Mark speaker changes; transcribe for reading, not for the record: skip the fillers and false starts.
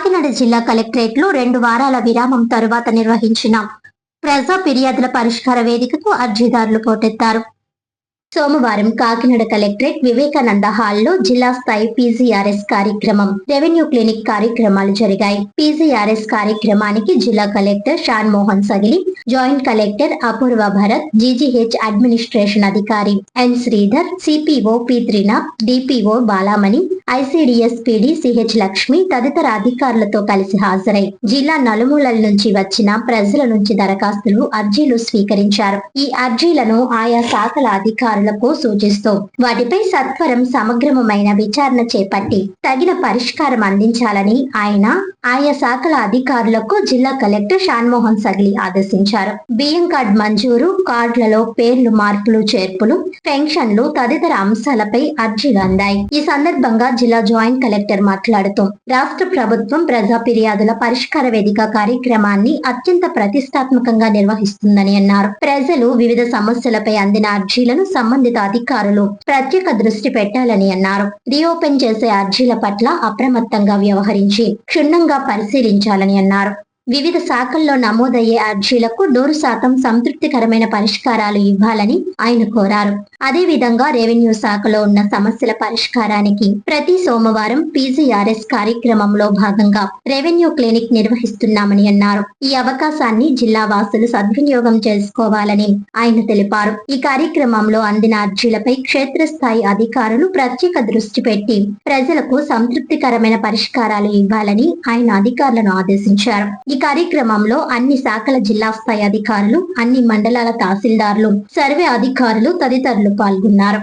Speaker 1: కాకినాడ జిల్లా కలెక్టరేట్ లో 2 వారాల విరామం తరువాత నిర్వహించిన ప్రజా ఫిర్యాదుల పరిష్కార వేదికకు అర్జీదారులు పోటెత్తారు. సోమవారం కాకినాడ కలెక్టరేట్ వివేకానంద హాల్లో జిల్లా స్థాయి పీజీఆర్ఎస్ కార్యక్రమం, రెవెన్యూ క్లినిక్ కార్యక్రమాలు జరిగాయి. పీజీఆర్ఎస్ కార్యక్రమానికి జిల్లా collector Shan Mohan Sagili, joint collector Apoorva Bharat, GGH administration అధికారి N Sridhar, CPO P Trinath, DPO Balamani, ICDS PD CH Lakshmi తదితర అధికారులతో కలిసి హాజరై జిల్లా నలుమూలల నుంచి వచ్చిన ప్రజల నుంచి దరఖాస్తులు, అర్జీలు స్వీకరించారు. ఈ అర్జీలను ఆయా శాఖల అధికారులకు సూచిస్తూ వాటిపై సత్వరం సమగ్రమైన విచారణ చేపట్టి తగిన పరిష్కారం అందించాలని ఆయన ఆయా శాఖల అధికారులకు జిల్లా కలెక్టర్ షాన్మోహన్ సగిలి ఆదేశించారు. బియ్యం కార్డు మంజూరు, కార్డులలో పేర్లు మార్పులు చేర్పులు, పెన్షన్లు తదితర అంశాలపై అర్జీలు అందాయి. ఈ సందర్భంగా జిల్లా జాయింట్ కలెక్టర్ మాట్లాడుతూ రాష్ట్ర ప్రభుత్వం ప్రజా ఫిర్యాదుల పరిష్కార వేదిక కార్యక్రమాన్ని అత్యంత ప్రతిష్టాత్మకంగా నిర్వహిస్తుందని అన్నారు. ప్రజలు వివిధ సమస్యలపై అందిన అర్జీలను సంబంధిత అధికారులు ప్రత్యేక దృష్టి పెట్టాలని అన్నారు. రీఓపెన్ చేసే అర్జీల పట్ల అప్రమత్తంగా వ్యవహరించి క్షుణ్ణంగా పరిశీలించాలని అన్నారు. వివిధ శాఖల్లో నమోదయ్యే అర్జీలకు 100% సంతృప్తికరమైన పరిష్కారాలు ఇవ్వాలని ఆయన కోరారు. అదేవిధంగా రెవెన్యూ శాఖలో ఉన్న సమస్యల పరిష్కారానికి ప్రతి సోమవారం పీజీఆర్ఎస్ కార్యక్రమంలో భాగంగా రెవెన్యూ క్లినిక్ నిర్వహిస్తున్నామని అన్నారు. ఈ అవకాశాన్ని జిల్లా వాసులు సద్వినియోగం చేసుకోవాలని ఆయన తెలిపారు. ఈ కార్యక్రమంలో అందిన అర్జీలపై క్షేత్రస్థాయి అధికారులు ప్రత్యేక దృష్టి పెట్టి ప్రజలకు సంతృప్తికరమైన పరిష్కారాలు ఇవ్వాలని ఆయన అధికారులను ఆదేశించారు. ఈ కార్యక్రమంలో అన్ని శాఖల జిల్లా స్థాయి అధికారులు, అన్ని మండలాల తహసీల్దార్లు, సర్వే అధికారులు తదితరులు పాల్గొన్నారు.